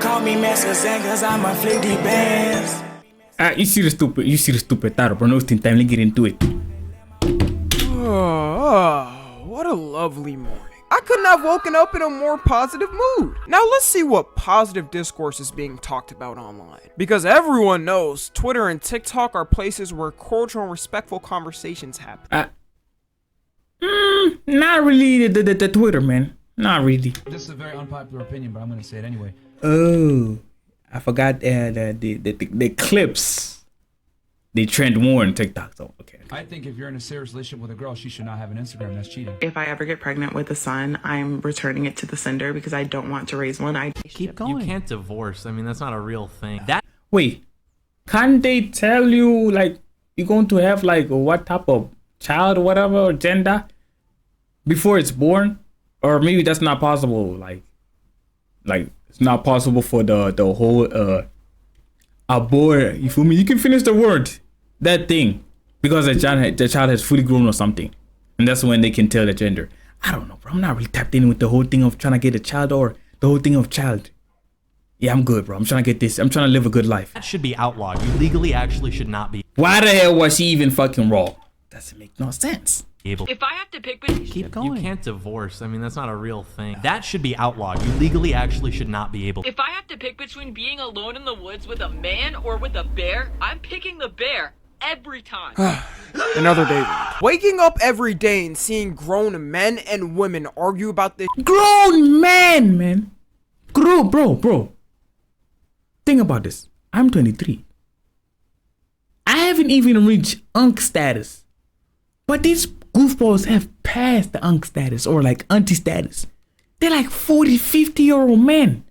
call me Master Zen cause I'm a flicky bands. You see the stupid title, bro. No wasting time. Let's get into it. What a lovely morning. I couldn't have woken up in a more positive mood. Now let's see what positive discourse is being talked about online. Because everyone knows Twitter and TikTok are places where cordial and respectful conversations happen. Not really the Twitter, man. Not really. This is a very unpopular opinion, but I'm gonna say it anyway. Oh, I forgot the clips. They trend more on TikTok, so okay. I think if you're in a serious relationship with a girl, she should not have an Instagram. That's cheating. If I ever get pregnant with a son, I'm returning it to the sender because I don't want to raise one. I keep going. You can't divorce. I mean, that's not a real thing. Wait, can't they tell you like you're going to have like what type of child or whatever or gender before it's born? Or maybe that's not possible. Like it's not possible for the whole abort. You feel me? You can finish the word. That thing, because the child has fully grown or something, and that's when they can tell the gender. I don't know, bro. I'm not really tapped in with the whole thing of trying to get a child or the whole thing of child. Yeah, I'm good, bro. I'm trying to get this. I'm trying to live a good life. That should be outlawed. You legally actually should not be. Why the hell was she even fucking raw? Doesn't make no sense. If I have to pick between... Keep going. You can't divorce. I mean, that's not a real thing. That should be outlawed. You legally actually should not be able. If I have to pick between being alone in the woods with a man or with a bear, I'm picking the bear. Every time. Another day. Waking up every day and seeing grown men and women argue about this. Grown men, man. Bro. Think about this. I'm 23. I haven't even reached unk status. But these goofballs have passed the unk status or like auntie status. They're like 40, 50-year-old men.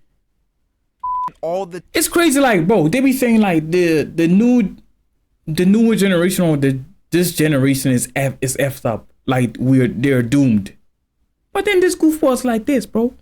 It's crazy, like, bro, they be saying like the newer generation or this generation is effed up. Like they're doomed. But then this goofballs like this, bro.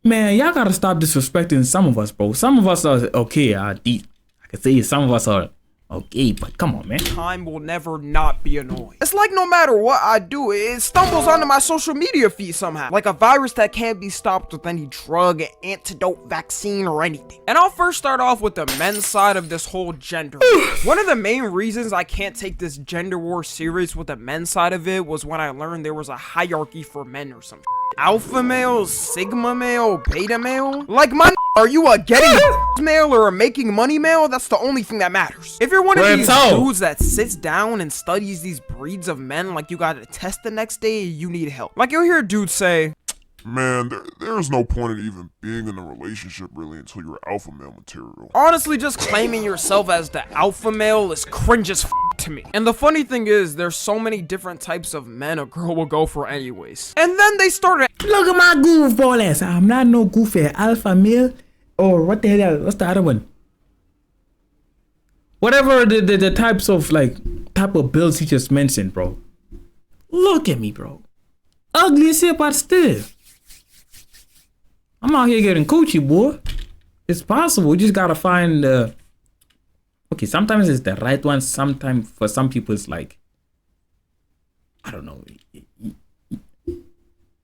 Man, y'all gotta stop disrespecting some of us, bro. Some of us are okay. I can say some of us are okay, but come on, man. Time will never not be annoying. It's like no matter what I do, it stumbles onto my social media feed somehow. Like a virus that can't be stopped with any drug, antidote, vaccine, or anything. And I'll first start off with the men's side of this whole gender. One of the main reasons I can't take this gender war serious with the men's side of it was when I learned there was a hierarchy for men or something. Alpha male, sigma male, beta male? Like are you a getting male or a making money male? That's the only thing that matters. If you're one of these dudes that sits down and studies these breeds of men like you got a test the next day, you need help. Like you'll hear dudes say, man, there's no point in even being in a relationship really until you're alpha male material. Honestly, just claiming yourself as the alpha male is cringe as to me. And the funny thing is, there's so many different types of men a girl will go for anyways. And then they started, look at my goofball ass. I'm not no goofy alpha male or what the hell, what's the other one? Whatever the type of bills he just mentioned, bro. Look at me, bro. Ugly as hell, but still. I'm out here getting coochie, boy. It's possible. You just gotta find okay, sometimes it's the right one. Sometimes for some people it's like, I don't know.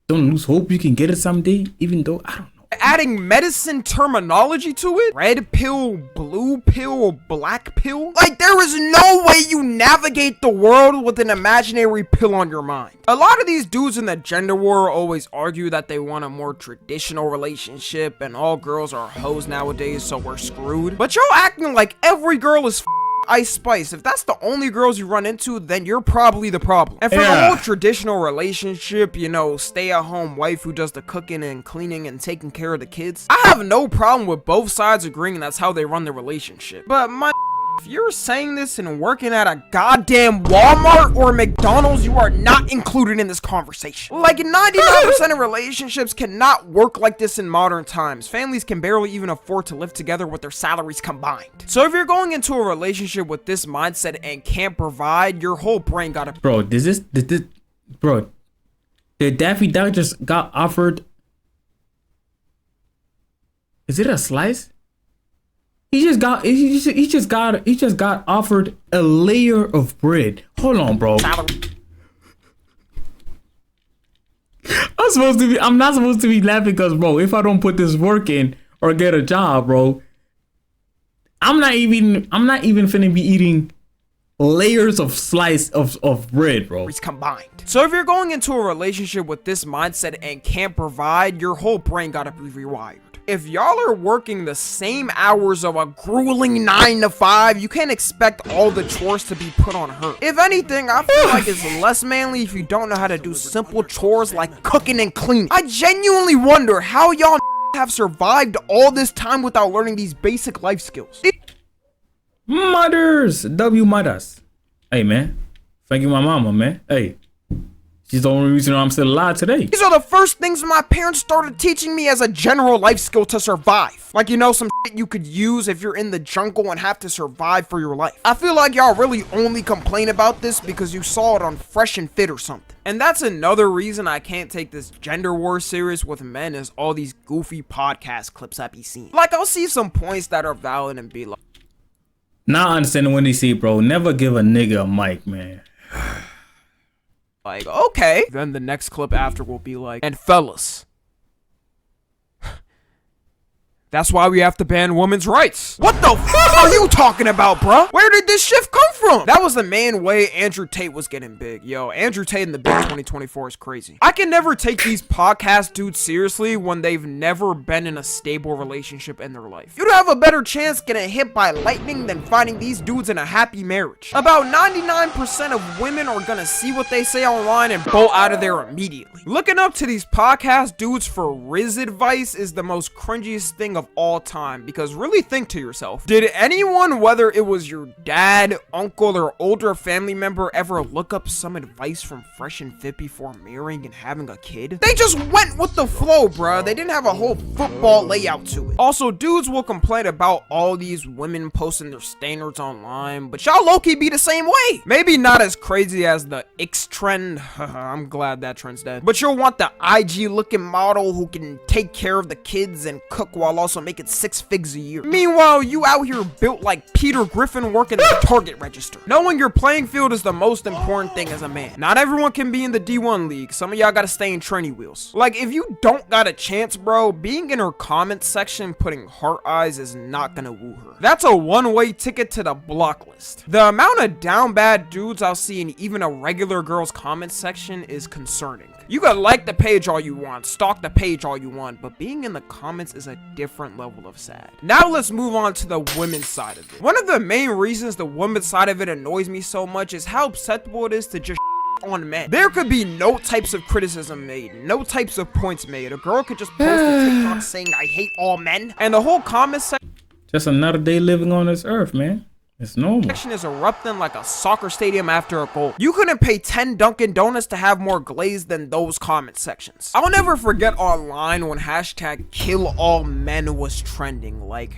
Don't lose hope you can get it someday, even though I don't know. Adding medicine terminology to it? Red pill, blue pill, black pill? Like there is no way you navigate the world with an imaginary pill on your mind. A lot of these dudes in the gender war always argue that they want a more traditional relationship and all girls are hoes nowadays so we're screwed. But y'all acting like every girl is Ice Spice. If that's the only girls you run into, then you're probably the problem. And for the whole traditional relationship, you know, stay-at-home wife who does the cooking and cleaning and taking care of the kids, I have no problem with both sides agreeing that's how they run their relationship. But if you're saying this and working at a goddamn Walmart or McDonald's, you are not included in this conversation. Like 99% of relationships cannot work like this in modern times. Families can barely even afford to live together with their salaries combined. So if you're going into a relationship with this mindset and can't provide, your whole brain gotta... Bro, bro, the Daffy Duck just got offered... Is it a slice? He just got offered a layer of bread. Hold on, bro. I'm not supposed to be laughing because, bro, if I don't put this work in, or get a job, bro, I'm not even finna be eating layers of slice of bread, bro. Combined. So if you're going into a relationship with this mindset and can't provide, your whole brain gotta be rewired. If y'all are working the same hours of a grueling 9 to 5, you can't expect all the chores to be put on her. If anything, I feel like it's less manly if you don't know how to do simple chores like cooking and cleaning. I genuinely wonder how y'all have survived all this time without learning these basic life skills. Mothers, mothers. Hey, man. Thank you, my mama, man. Hey. She's the only reason I'm still alive today. These are the first things my parents started teaching me as a general life skill to survive. Like, you know, some shit you could use if you're in the jungle and have to survive for your life. I feel like y'all really only complain about this because you saw it on Fresh and Fit or something. And that's another reason I can't take this gender war serious with men is all these goofy podcast clips I be seeing. Like, I'll see some points that are valid and be like, now I understand when they say, bro, never give a nigga a mic, man. like, okay. Then the next clip after will be like, and fellas, that's why we have to ban women's rights. What the fuck are you talking about, bruh? Where did this shift come from? That was the main way Andrew Tate was getting big. Yo, Andrew Tate in the big 2024 is crazy. I can never take these podcast dudes seriously when they've never been in a stable relationship in their life. You'd have a better chance getting hit by lightning than finding these dudes in a happy marriage. About 99% of women are gonna see what they say online and bolt out of there immediately. Looking up to these podcast dudes for Riz advice is the most cringiest thing of all time, because really think to yourself, did anyone, whether it was your dad, uncle, or older family member, ever look up some advice from Fresh and Fit before marrying and having a kid? They just went with the flow, bruh. They didn't have a whole football layout to it. Also, dudes will complain about all these women posting their standards online, but y'all low-key be the same way. Maybe not as crazy as the X trend. I'm glad that trend's dead. But you'll want the IG looking model who can take care of the kids and cook while also making 6 figs a year. Meanwhile, you out here built like Peter Griffin working the Target register. Knowing your playing field is the most important thing as a man. Not everyone can be in the D1 league. Some of y'all gotta stay in tranny wheels. Like, if you don't got a chance, bro, being in her comment section putting heart eyes is not gonna woo her. That's a one-way ticket to the block list. The amount of down bad dudes I'll see in even a regular girl's comment section is concerning. You can like the page all you want, stalk the page all you want, but being in the comments is a different level of sad. Now let's move on to the women's side of it. One of the main reasons the women's side of it annoys me so much is how acceptable it is to just on men. There could be no types of criticism made, no types of points made. A girl could just post a TikTok saying, I hate all men, and the whole comment section Just another day living on this earth, man. It's normal. section is erupting like a soccer stadium after a goal. You couldn't pay 10 Dunkin' Donuts to have more glaze than those comment sections. I'll never forget online when hashtag kill all men was trending. Like,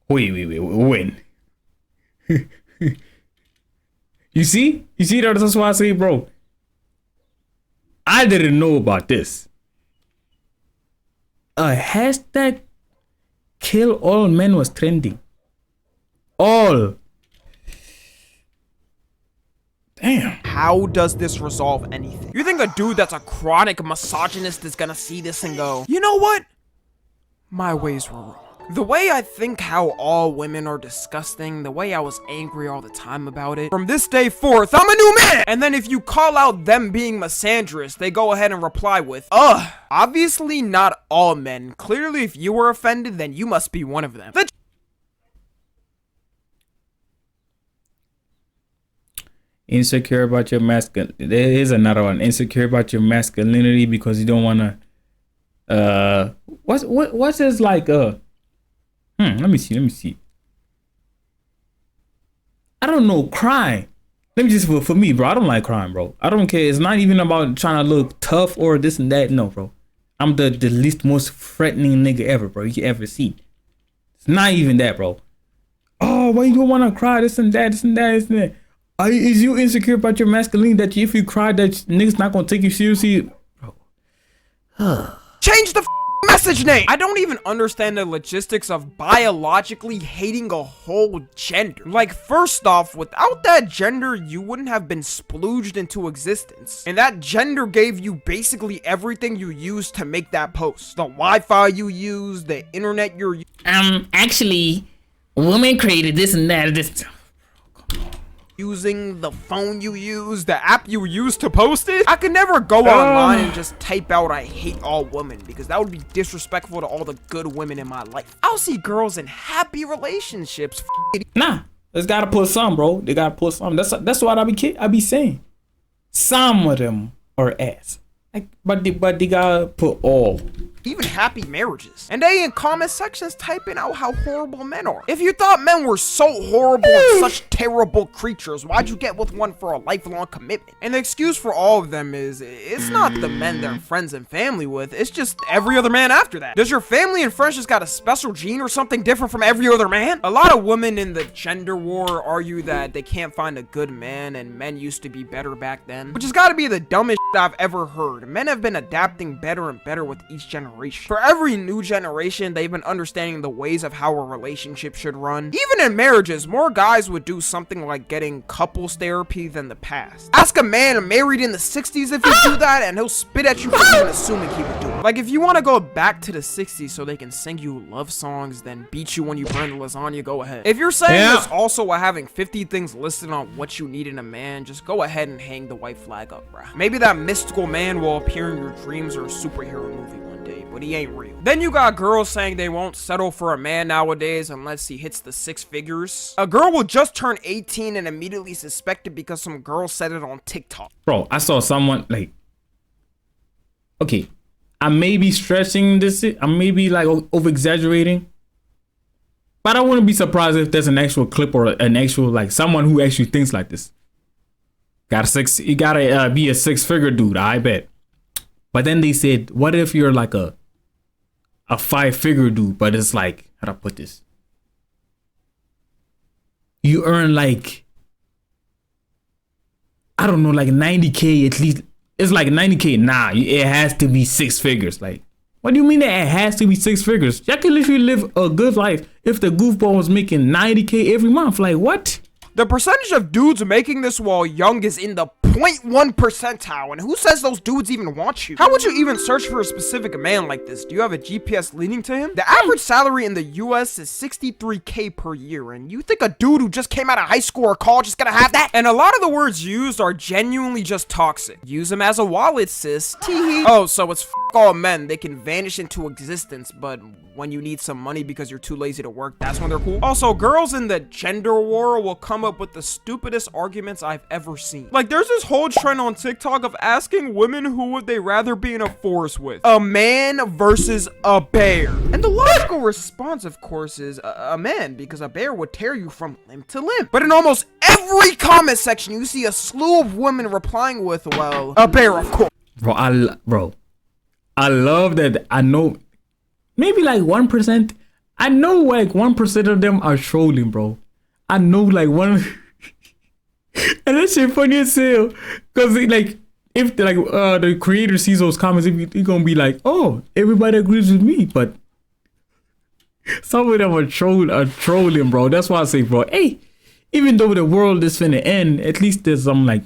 Wait, when? You see? That's why I say, bro, I didn't know about this. A hashtag kill all men was trending. All. Damn. how does this resolve anything? You think a dude that's a chronic misogynist is gonna see this and go, you know what? My ways were wrong. The way I think how all women are disgusting, the way I was angry all the time about it, from this day forth, I'm a new man! And then if you call out them being misandrous, they go ahead and reply with, obviously not all men. Clearly if you were offended, then you must be one of them. Insecure about your masculinity. There is another one. Insecure about your masculinity because you don't want to, what's this like, let me see. I don't know, crying. Let me just, for me, bro, I don't like crying, bro. I don't care. It's not even about trying to look tough or this and that. No, bro. I'm the least most threatening nigga ever, bro. You can ever see. It's not even that, bro. Oh, why you don't want to cry? This and that, this and that, this and that. Is you insecure about your masculinity that if you cry that niggas not gonna take you seriously? Bro. Change the message name. I don't even understand the logistics of biologically hating a whole gender. Like, first off, without that gender, you wouldn't have been splooged into existence. And that gender gave you basically everything you used to make that post. The Wi-Fi you use, the internet you're actually, women created this and that. This. using, the phone you use, the app you use to post it. I could never go online and just type out I hate all women, because that would be disrespectful to all the good women in my life. I'll see girls in happy relationships. Nah, it's gotta put some, bro. They gotta put some. That's what I be saying. Some of them are ass. Like, but they gotta put all. Even happy marriages. And they in comment sections typing out how horrible men are. If you thought men were so horrible and such terrible creatures, why'd you get with one for a lifelong commitment? And the excuse for all of them is, it's not the men they're friends and family with, it's just every other man after that. Does your family and friends just got a special gene or something different from every other man? A lot of women in the gender war argue that they can't find a good man and men used to be better back then, which has gotta be the dumbest shit I've ever heard. Men have been adapting better and better with each generation. For every new generation, they've been understanding the ways of how a relationship should run. Even in marriages, more guys would do something like getting couples therapy than the past. Ask a man married in the 60s if you do that, and he'll spit at you for even assuming he would do it. Like, if you want to go back to the 60s so they can sing you love songs, then beat you when you burn the lasagna, go ahead. If you're saying this also while having 50 things listed on what you need in a man, just go ahead and hang the white flag up, bruh. Maybe that mystical man will appear in your dreams or a superhero movie one day, but he ain't real. Then you got girls saying they won't settle for a man nowadays unless he hits the 6 figures. A girl will just turn 18 and immediately suspect it because some girl said it on TikTok. Bro, I saw someone like, okay, I may be stretching this, I may be like over exaggerating, but I wouldn't be surprised if there's an actual clip or an actual, like, someone who actually thinks like this. You gotta be a 6-figure dude, I bet. But then they said, what if you're like a 5-figure dude, but it's like, how do I put this? You earn like, I don't know, like 90K at least. It's like 90K. Nah, it has to be 6 figures. Like, what do you mean that it has to be 6 figures? Y'all can literally live a good life if the goofball was making 90K every month. Like, what? The percentage of dudes making this while young is in the 0.1 percentile, and who says those dudes even want you? How would you even search for a specific man like this? Do you have a GPS leading to him? The average salary in the US is $63K per year, and you think a dude who just came out of high school or college is gonna have that? And a lot of the words used are genuinely just toxic. Use them as a wallet, sis. Teehee. Oh, so it's all men. They can vanish into existence, but when you need some money because you're too lazy to work, that's when they're cool. Also, girls in the gender war will come up with the stupidest arguments I've ever seen. Like, there's this whole trend on TikTok of asking women who would they rather be in a forest with. A man versus a bear. And the logical response, of course, is a man, because a bear would tear you from limb to limb. But in almost every comment section, you see a slew of women replying with, well, a bear, of course. Bro, I love that. I know maybe like 1%. I know like 1% of them are trolling, bro. I know like one. And that shit funny as hell. Cause like, if like the creator sees those comments, he gonna be like, oh, everybody agrees with me. But some of them are trolling, bro. That's why I say, bro, hey, even though the world is finna end, at least there's some like,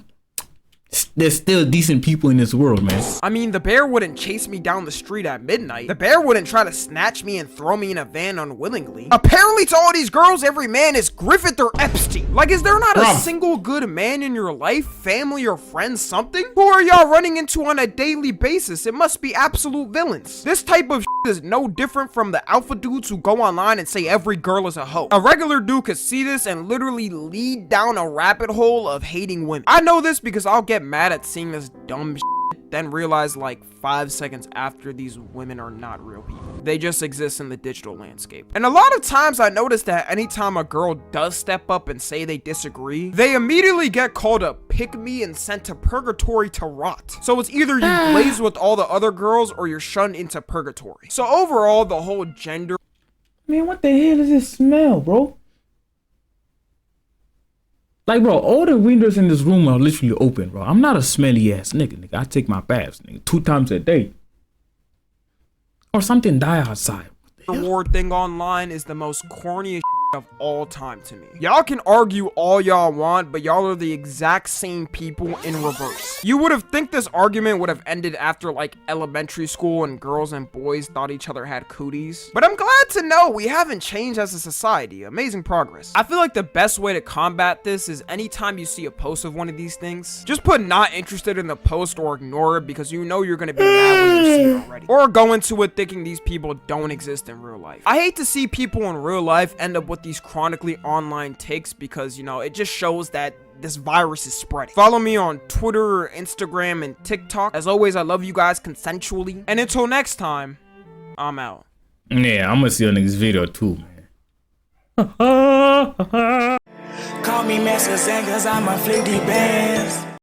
there's still decent people in this world, man. I mean, the bear wouldn't chase me down the street at midnight. The bear wouldn't try to snatch me and throw me in a van unwillingly. Apparently, to all these girls, every man is Griffith or Epstein. Like, is there not a single good man in your life, family, or friends, something? Who are y'all running into on a daily basis? It must be absolute villains. This type of shit is no different from the alpha dudes who go online and say every girl is a hoe. A regular dude could see this and literally lead down a rabbit hole of hating women. I know this because I'll get mad at seeing this dumb shit, then realize like 5 seconds after these women are not real people. They just exist in the digital landscape. And a lot of times I notice that anytime a girl does step up and say they disagree, they immediately get called a pick-me and sent to purgatory to rot. So it's either you blaze with all the other girls or you're shunned into purgatory. So overall, the whole gender... Man, what the hell is this smell, bro? Like, bro, all the windows in this room are literally open, bro. I'm not a smelly ass nigga. I take my baths, nigga, 2 times a day. Or something die outside. reward thing online is the most corniest of all time to me. Y'all can argue all y'all want, but y'all are the exact same people in reverse. You would have think this argument would have ended after like elementary school and girls and boys thought each other had cooties. But I'm glad to know we haven't changed as a society. Amazing progress. I feel like the best way to combat this is anytime you see a post of one of these things, just put not interested in the post or ignore it because you know you're gonna be mad when you see it already. Or go into it thinking these people don't exist in real life. I hate to see people in real life end up with these chronically online takes because, you know, it just shows that this virus is spreading. Follow me on Twitter, Instagram, and TikTok. As always, I love you guys consensually. And until next time, I'm out. Yeah, I'm gonna see your next video too, man. Call me Master Zen cause I'm a flick the bands.